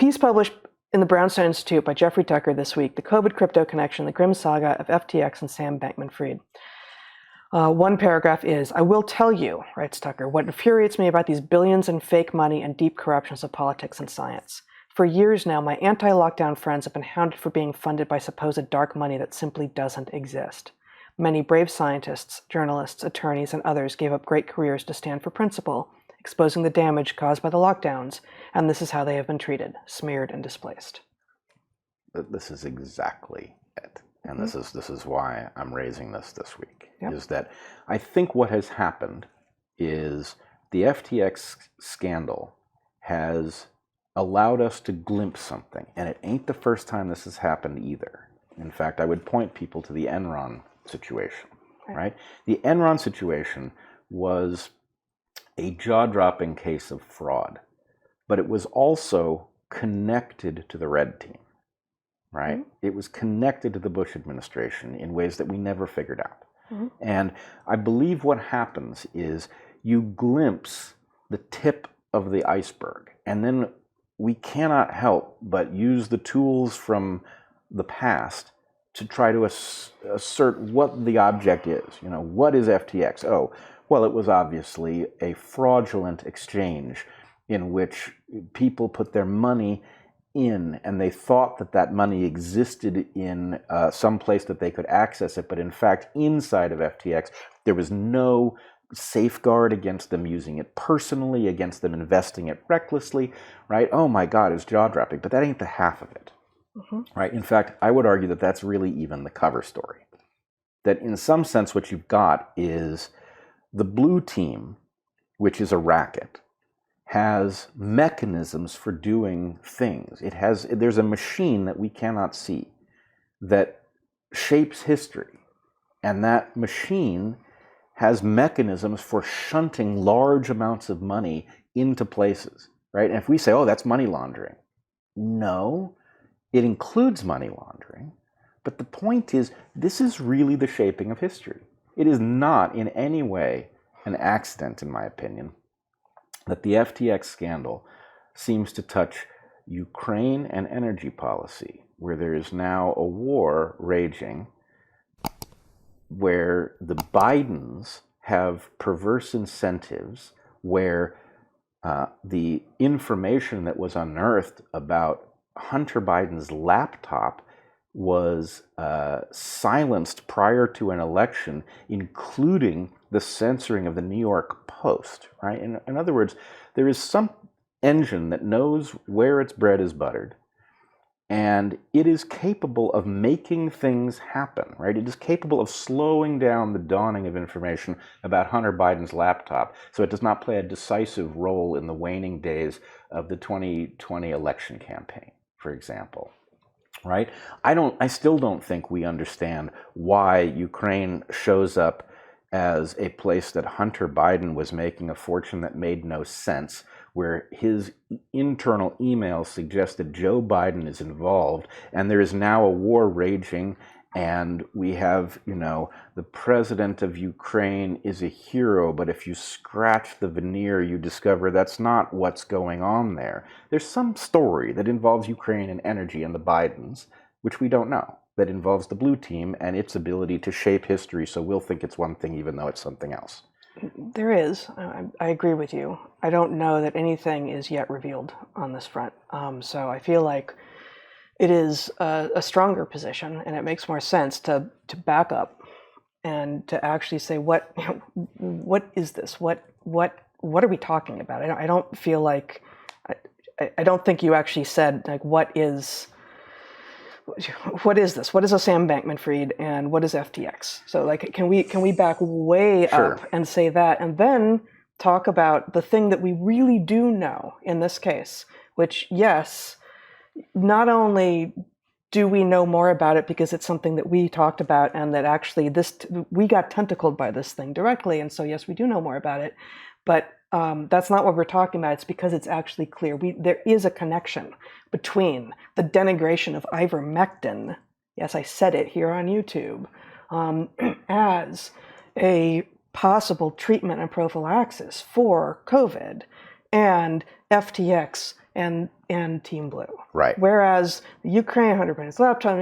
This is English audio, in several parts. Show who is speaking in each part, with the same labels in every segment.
Speaker 1: piece published in the Brownstone Institute by Jeffrey Tucker this week, The COVID Crypto Connection, the Grim Saga of FTX and Sam Bankman-Fried. One paragraph is, I will tell you, writes Tucker, what infuriates me about these billions in fake money and deep corruptions of politics and science. For years now, my anti-lockdown friends have been hounded for being funded by supposed dark money that simply doesn't exist. Many brave scientists, journalists, attorneys, and others gave up great careers to stand for principle, exposing the damage caused by the lockdowns, and this is how they have been treated, smeared and displaced.
Speaker 2: This is exactly it. And this is why I'm raising this week, is that I think what has happened is the FTX scandal has allowed us to glimpse something, and it ain't the first time this has happened either. In fact, I would point people to the Enron situation, right? The Enron situation was a jaw-dropping case of fraud, but it was also connected to the red team, right? Mm-hmm. It was connected to the Bush administration in ways that we never figured out. Mm-hmm. And I believe what happens is you glimpse the tip of the iceberg, and then we cannot help but use the tools from the past to try to assert what the object is. You know, what is FTX? Oh, well, it was obviously a fraudulent exchange in which people put their money in, and they thought that that money existed in some place that they could access it, but in fact, inside of FTX, there was no safeguard against them using it personally, against them investing it recklessly, right? Oh my God, it's jaw-dropping, but that ain't the half of it, right? In fact, I would argue that that's really even the cover story. That in some sense, what you've got is the blue team, which is a racket, has mechanisms for doing things. There's a machine that we cannot see that shapes history, and that machine has mechanisms for shunting large amounts of money into places, right? And if we say, oh, that's money laundering, no, it includes money laundering. But the point is, this is really the shaping of history. It is not in any way an accident, in my opinion, that the FTX scandal seems to touch Ukraine and energy policy, where there is now a war raging, where the Bidens have perverse incentives, where the information that was unearthed about Hunter Biden's laptop was silenced prior to an election, including the censoring of the New York Post, right? In other words, there is some engine that knows where its bread is buttered, and it is capable of making things happen, right? It is capable of slowing down the dawning of information about Hunter Biden's laptop so it does not play a decisive role in the waning days of the 2020 election campaign, for example, right? I still don't think we understand why Ukraine shows up as a place that Hunter Biden was making a fortune that made no sense, where his internal emails suggested Joe Biden is involved, and there is now a war raging, and we have, the president of Ukraine is a hero, but if you scratch the veneer, you discover that's not what's going on there. There's some story that involves Ukraine and energy and the Bidens, which we don't know, that involves the blue team and its ability to shape history, so we'll think it's one thing even though it's something else.
Speaker 1: There is. I agree with you. I don't know that anything is yet revealed on this front. So I feel like it is a stronger position, and it makes more sense to back up and to actually say, what is this? What are we talking about? I don't feel like, I don't think you actually said, like, what is this? What is a Sam Bankman-Fried, and what is FTX? So, like, can we back way
Speaker 2: Sure.
Speaker 1: up and say that, and then talk about the thing that we really do know in this case, which, yes, not only do we know more about it because it's something that we talked about, and that actually we got tentacled by this thing directly, and so yes, we do know more about it, but that's not what we're talking about. It's because it's actually clear. There is a connection between the denigration of ivermectin, yes, I said it here on YouTube, as a possible treatment and prophylaxis for COVID, and FTX and Team Blue.
Speaker 2: Right.
Speaker 1: Whereas the Ukraine 100 minutes laptop,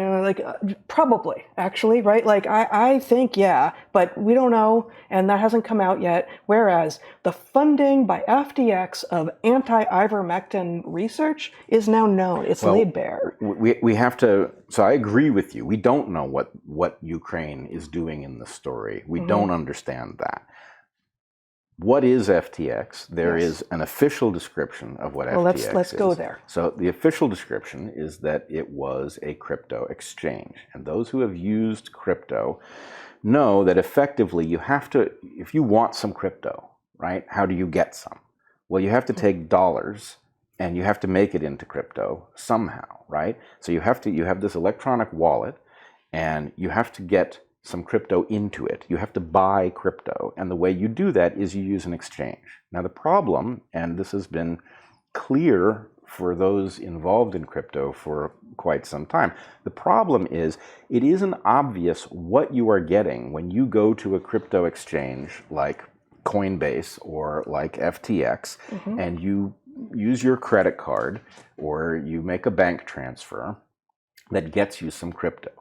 Speaker 1: probably, actually, right? Like, I think, yeah, but we don't know, and that hasn't come out yet. Whereas the funding by FTX of anti-ivermectin research is now known. It's laid bare.
Speaker 2: We have to, so I agree with you. We don't know what Ukraine is doing in the story. We don't understand that. What is FTX? There is an official description of what FTX is.
Speaker 1: Let's go there.
Speaker 2: So the official description is that it was a crypto exchange. And those who have used crypto know that effectively you have to, if you want some crypto, right, how do you get some? Well, you have to take dollars and you have to make it into crypto somehow, right? So you have this electronic wallet and you have to get some crypto into it. You have to buy crypto. And the way you do that is you use an exchange. Now the problem, and this has been clear for those involved in crypto for quite some time, the problem is it isn't obvious what you are getting when you go to a crypto exchange like Coinbase or like FTX and you use your credit card or you make a bank transfer that gets you some crypto.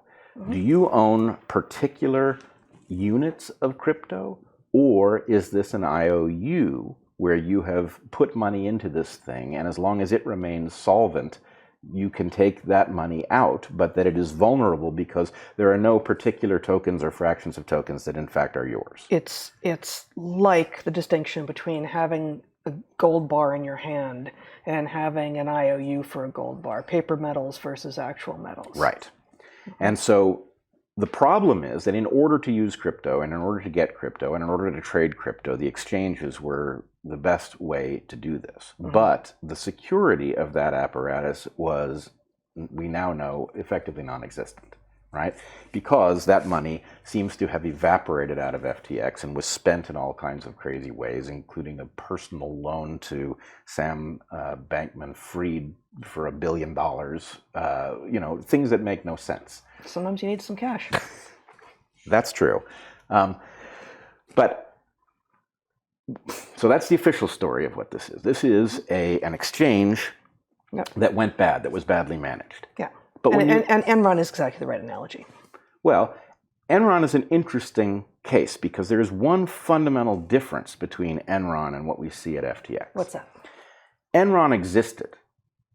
Speaker 2: Do you own particular units of crypto, or is this an IOU where you have put money into this thing, and as long as it remains solvent, you can take that money out, but that it is vulnerable because there are no particular tokens or fractions of tokens that in fact are yours?
Speaker 1: It's like the distinction between having a gold bar in your hand and having an IOU for a gold bar, paper metals versus actual metals.
Speaker 2: Right. And so the problem is that in order to use crypto and in order to get crypto and in order to trade crypto, the exchanges were the best way to do this. But the security of that apparatus was, we now know, effectively non-existent, right? Because that money seems to have evaporated out of FTX and was spent in all kinds of crazy ways, including a personal loan to Sam Bankman-Fried for $1 billion, things that make no sense.
Speaker 1: Sometimes you need some cash.
Speaker 2: That's true. But so that's the official story of what this is. This is an exchange that went bad, that was badly managed.
Speaker 1: Yeah.
Speaker 2: But
Speaker 1: and Enron is exactly the right analogy.
Speaker 2: Well, Enron is an interesting case because there is one fundamental difference between Enron and what we see at FTX.
Speaker 1: What's that?
Speaker 2: Enron existed.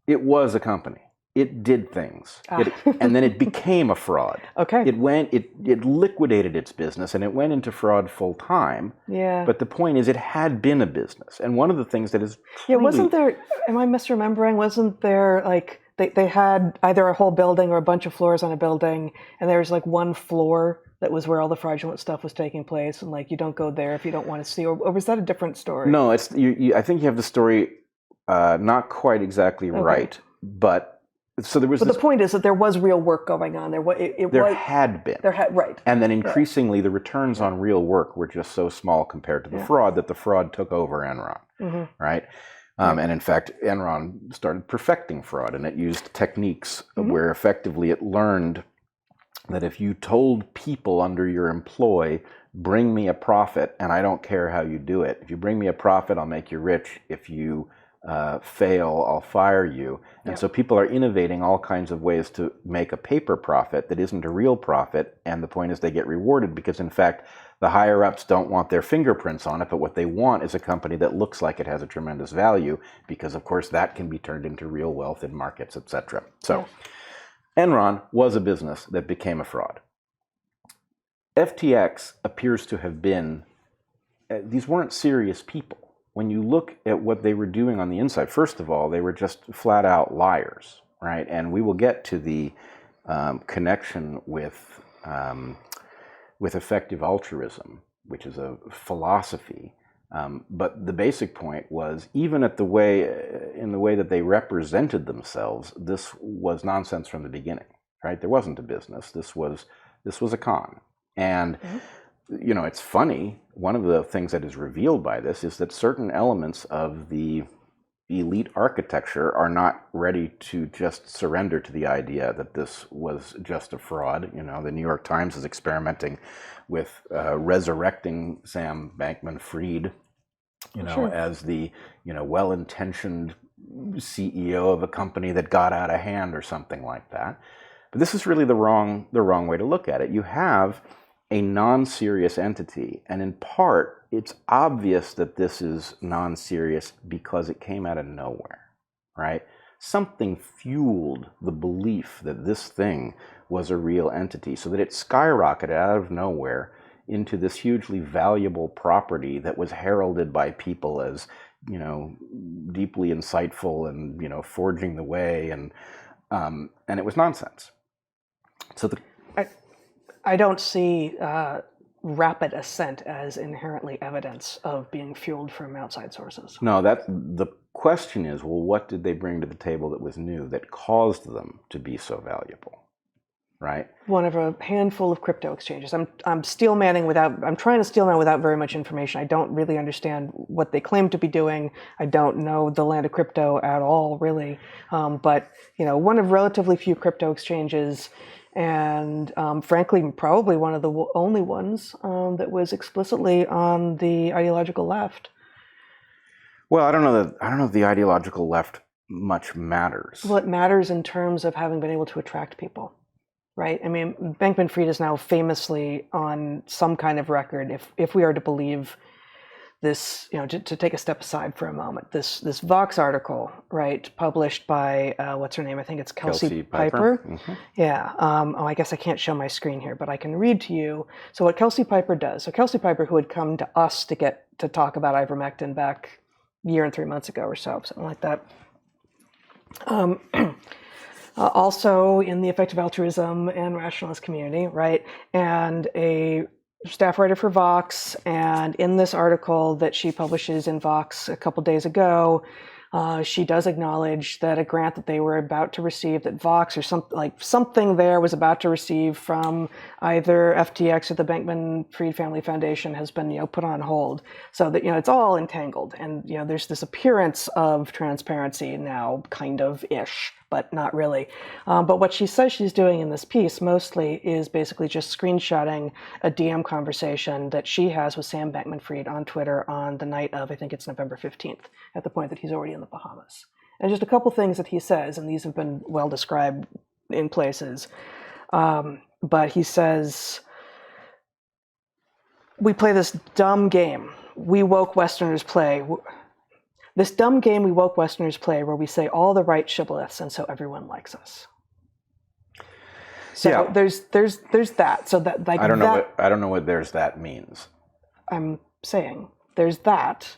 Speaker 2: It was a company. It did things. And then it became a fraud.
Speaker 1: Okay.
Speaker 2: It liquidated its business and it went into fraud full time.
Speaker 1: Yeah.
Speaker 2: But the point is it had been a business. And one of the things that is truly...
Speaker 1: wasn't there, am I misremembering, wasn't there like, they had either a whole building or a bunch of floors on a building, and there was like one floor that was where all the fraudulent stuff was taking place, and like you don't go there if you don't want to see, or was that a different story?
Speaker 2: No, it's I think you have the story not quite exactly right, but so there was.
Speaker 1: But the point is that there was real work going on. There
Speaker 2: had been.
Speaker 1: Right.
Speaker 2: And then increasingly the returns on real work were just so small compared to the fraud that the fraud took over Enron, right? And in fact, Enron started perfecting fraud, and it used techniques where effectively it learned that if you told people under your employ, bring me a profit, and I don't care how you do it. If you bring me a profit, I'll make you rich. If you fail, I'll fire you. And so people are innovating all kinds of ways to make a paper profit that isn't a real profit. And the point is they get rewarded because, in fact, the higher-ups don't want their fingerprints on it, but what they want is a company that looks like it has a tremendous value because, of course, that can be turned into real wealth in markets, etc. So Enron was a business that became a fraud. FTX appears to have been, these weren't serious people. When you look at what they were doing on the inside, first of all, they were just flat-out liars, right? And we will get to the connection with effective altruism, which is a philosophy. But the basic point was, even in the way that they represented themselves, this was nonsense from the beginning, right? There wasn't a business. This was a con. And it's funny. One of the things that is revealed by this is that certain elements of the elite architecture are not ready to just surrender to the idea that this was just a fraud. The New York Times is experimenting with resurrecting Sam Bankman-Fried, as the well-intentioned CEO of a company that got out of hand or something like that. But this is really the wrong way to look at it. You have a non-serious entity, and in part, it's obvious that this is non-serious because it came out of nowhere, right? Something fueled the belief that this thing was a real entity, so that it skyrocketed out of nowhere into this hugely valuable property that was heralded by people as, deeply insightful and, forging the way, and it was nonsense. So
Speaker 1: I don't see rapid ascent as inherently evidence of being fueled from outside sources.
Speaker 2: No, the question is, well, what did they bring to the table that was new that caused them to be so valuable, right?
Speaker 1: One of a handful of crypto exchanges. I'm trying to steel man without very much information. I don't really understand what they claim to be doing. I don't know the land of crypto at all, really. But one of relatively few crypto exchanges. And frankly, probably one of the only ones that was explicitly on the ideological left.
Speaker 2: Well, I don't know if the ideological left much matters.
Speaker 1: Well, it matters in terms of having been able to attract people, right? I mean, Bankman-Fried is now famously on some kind of record, if we are to believe this, to take a step aside for a moment, this Vox article, right, published by, what's her name? I think it's Kelsey Piper.
Speaker 2: Mm-hmm.
Speaker 1: Yeah. I guess I can't show my screen here, but I can read to you. So what Kelsey Piper does, Kelsey Piper, who had come to us to talk about ivermectin back a year and 3 months ago or so, something like that. Also in the effective altruism and rationalist community, right? And a staff writer for Vox, and in this article that she publishes in Vox a couple days ago, she does acknowledge that a grant that they were about to receive, that Vox or something there was about to receive from either FTX or the Bankman-Fried Family Foundation, has been put on hold, so that it's all entangled, and there's this appearance of transparency now, kind of ish, but not really. But what she says she's doing in this piece mostly is basically just screenshotting a DM conversation that she has with Sam Bankman-Fried on Twitter on the night of, I think it's November 15th, at the point that he's already in the Bahamas. And just a couple things that he says, and these have been well described in places. But he says, we play this dumb game we woke Westerners play. This dumb game we woke Westerners play where we say all the right shibboleths and so everyone likes us. So yeah. there's that. So that
Speaker 2: I don't know what there's that means.
Speaker 1: I'm saying there's that.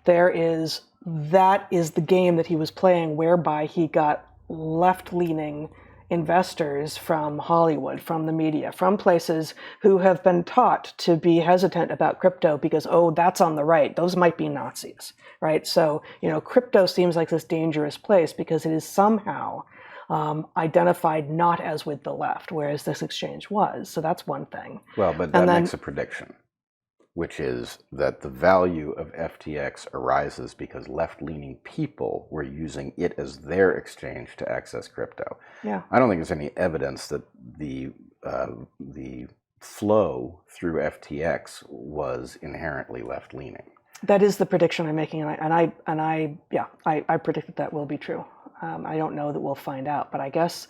Speaker 1: That is the game that he was playing, whereby he got left-leaning investors from Hollywood, from the media, from places who have been taught to be hesitant about crypto because, oh, that's on the right. Those might be Nazis, right? So, crypto seems like this dangerous place because it is somehow identified not as with the left, whereas this exchange was. So that's one thing.
Speaker 2: Well, but that makes a prediction, which is that the value of FTX arises because left-leaning people were using it as their exchange to access crypto.
Speaker 1: Yeah.
Speaker 2: I don't think there's any evidence that the flow through FTX was inherently left-leaning.
Speaker 1: That is the prediction I'm making, and I predict that will be true. I don't know that we'll find out, but I guess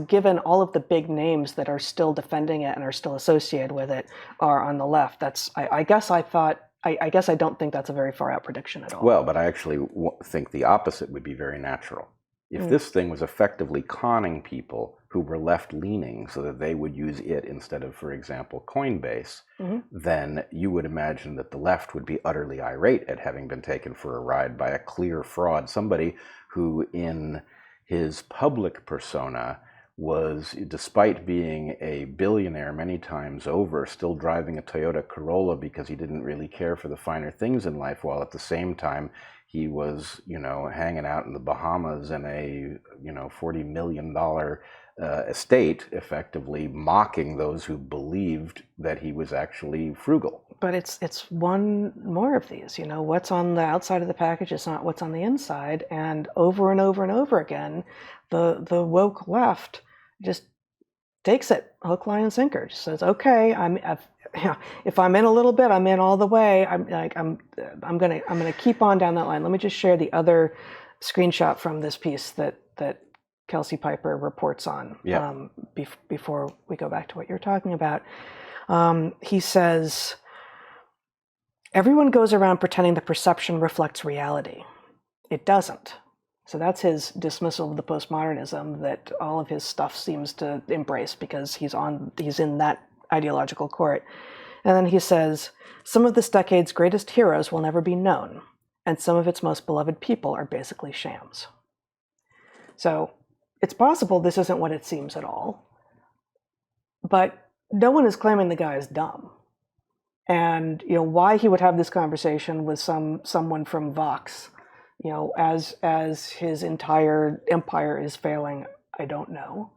Speaker 1: given all of the big names that are still defending it and are still associated with it are on the left, I guess I don't think that's a very far out prediction at all.
Speaker 2: Well, but I actually think the opposite would be very natural. If this thing was effectively conning people who were left-leaning so that they would use it instead of, for example, Coinbase, then you would imagine that the left would be utterly irate at having been taken for a ride by a clear fraud, somebody who in his public persona was, despite being a billionaire many times over, still driving a Toyota Corolla because he didn't really care for the finer things in life, while at the same time he was, hanging out in the Bahamas in a, $40 million estate, effectively mocking those who believed that he was actually frugal.
Speaker 1: But it's one more of these, what's on the outside of the package is not what's on the inside. And over and over and over again, the woke left just takes it hook, line, and sinker. Just says, okay, if I'm in a little bit, I'm in all the way. I'm gonna keep on down that line. Let me just share the other screenshot from this piece that Kelsey Piper reports on.
Speaker 2: Yeah.
Speaker 1: Before we go back to what you're talking about, he says, everyone goes around pretending the perception reflects reality. It doesn't. So that's his dismissal of the postmodernism that all of his stuff seems to embrace because he's in that ideological court. And then he says, some of this decade's greatest heroes will never be known, and some of its most beloved people are basically shams. So it's possible this isn't what it seems at all, but no one is claiming the guy is dumb. And why he would have this conversation with someone from Vox, as his entire empire is failing, I don't know.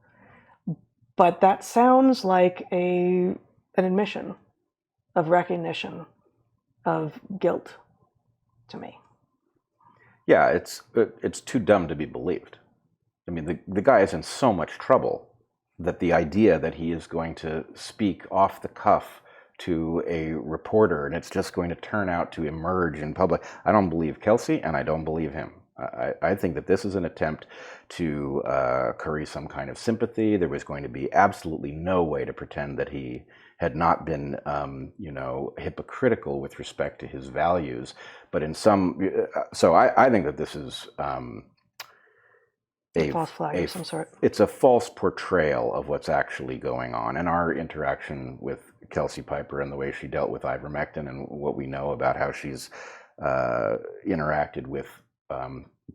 Speaker 1: But that sounds like an admission of recognition of guilt to me.
Speaker 2: Yeah, it's too dumb to be believed. I mean, the guy is in so much trouble that the idea that he is going to speak off the cuff to a reporter and it's just going to turn out to emerge in public, I don't believe Kelsey and I don't believe him. I think that this is an attempt to curry some kind of sympathy. There was going to be absolutely no way to pretend that he had not been, hypocritical with respect to his values. But in some, so I think that this is
Speaker 1: a false flag of some sort.
Speaker 2: It's a false portrayal of what's actually going on. And our interaction with Kelsey Piper and the way she dealt with ivermectin and what we know about how she's interacted with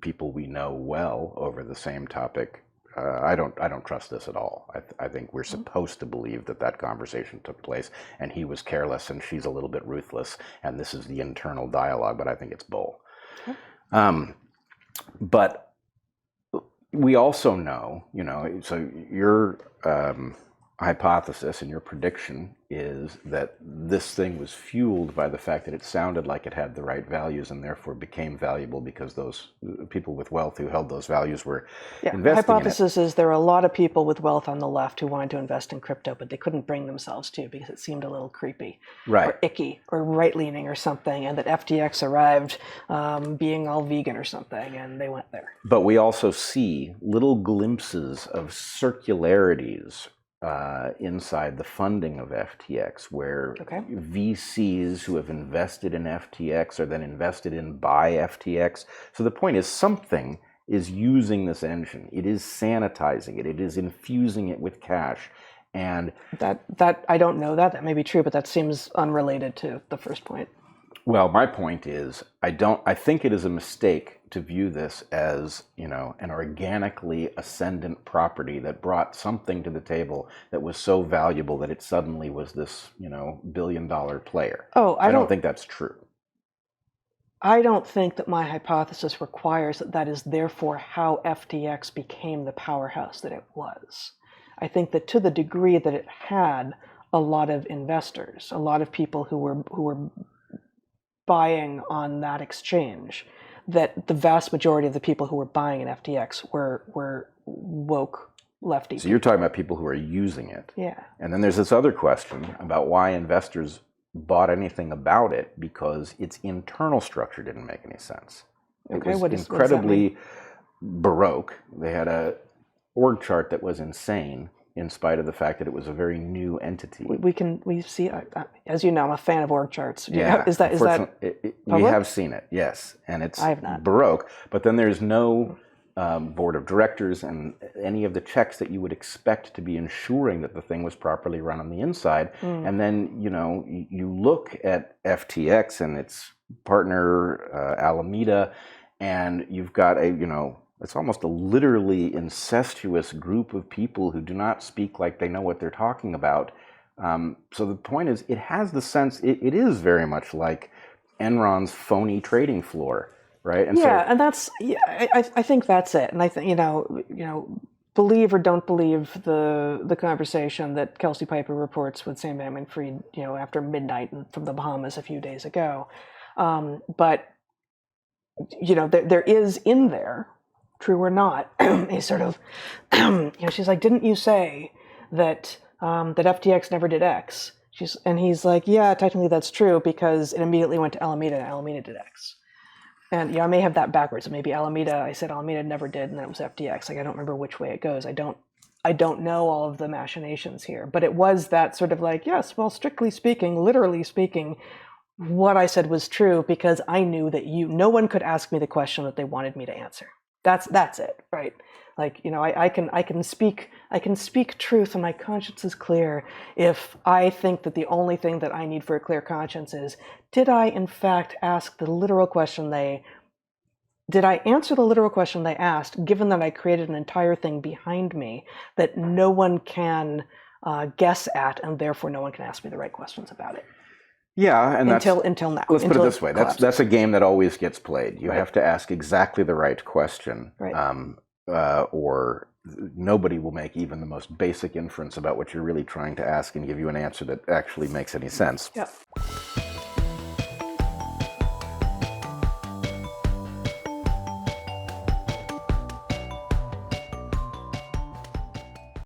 Speaker 2: people we know well over the same topic. I don't trust this at all. I think we're supposed to believe that conversation took place and he was careless and she's a little bit ruthless and this is the internal dialogue, but I think it's bull. But we also know, so your hypothesis and your prediction is that this thing was fueled by the fact that it sounded like it had the right values and therefore became valuable because those people with wealth who held those values were investing
Speaker 1: the hypothesis is there are a lot of people with wealth on the left who wanted to invest in crypto, but they couldn't bring themselves to because it seemed a little creepy,
Speaker 2: right,
Speaker 1: or icky, or right-leaning or something, and that FTX arrived being all vegan or something, and they went there.
Speaker 2: But we also see little glimpses of circularities inside the funding of FTX, where VCs who have invested in FTX are then invested in by FTX. So the point is something is using this engine. It is sanitizing it. It is infusing it with cash. And
Speaker 1: that I don't know that may be true, but that seems unrelated to the first point.
Speaker 2: Well, my point is, I think it is a mistake to view this as, an organically ascendant property that brought something to the table that was so valuable that it suddenly was this, billion-dollar player.
Speaker 1: Oh, I don't
Speaker 2: think that's true.
Speaker 1: I don't think that my hypothesis requires that is therefore how FTX became the powerhouse that it was. I think that to the degree that it had a lot of investors, a lot of people who were buying on that exchange, that the vast majority of the people who were buying in FTX were woke lefty.
Speaker 2: So you're talking about people who are using it.
Speaker 1: Yeah.
Speaker 2: And then there's this other question about why investors bought anything about it, because its internal structure didn't make any sense. It was incredibly baroque. They had a org chart that was insane, in spite of the fact that it was a very new entity.
Speaker 1: We see, as you know, I'm a fan of org charts.
Speaker 2: Yeah,
Speaker 1: is that
Speaker 2: we have seen it, yes, and it's
Speaker 1: I have not.
Speaker 2: Baroque. But then there's no board of directors and any of the checks that you would expect to be ensuring that the thing was properly run on the inside. And then you look at FTX and its partner Alameda, and you've got it's almost a literally incestuous group of people who do not speak like they know what they're talking about. So the point is, it has the sense, it is very much like Enron's phony trading floor, right? And
Speaker 1: I think that's it. And I think, believe or don't believe the conversation that Kelsey Piper reports with Sam Bankman-Fried, after midnight from the Bahamas a few days ago. But, there is in there, true or not, a sort of, she's like, didn't you say that that FTX never did X? And he's like, yeah, technically that's true because it immediately went to Alameda and Alameda did X. And I may have that backwards. Maybe Alameda, I said Alameda never did, and then it was FTX. Like, I don't remember which way it goes. I don't know all of the machinations here, but it was that sort of like, yes, well, strictly speaking, literally speaking, what I said was true because I knew that no one could ask me the question that they wanted me to answer. That's it, right? Like, I can speak truth and my conscience is clear if I think that the only thing that I need for a clear conscience is, did I in fact ask the literal question did I answer the literal question they asked, given that I created an entire thing behind me that no one can guess at, and therefore no one can ask me the right questions about it?
Speaker 2: Yeah, and
Speaker 1: until now.
Speaker 2: Let's put it this way: that's a game that always gets played. You have to ask exactly the right question, or nobody will make even the most basic inference about what you're really trying to ask and give you an answer that actually makes any sense.
Speaker 1: Yep.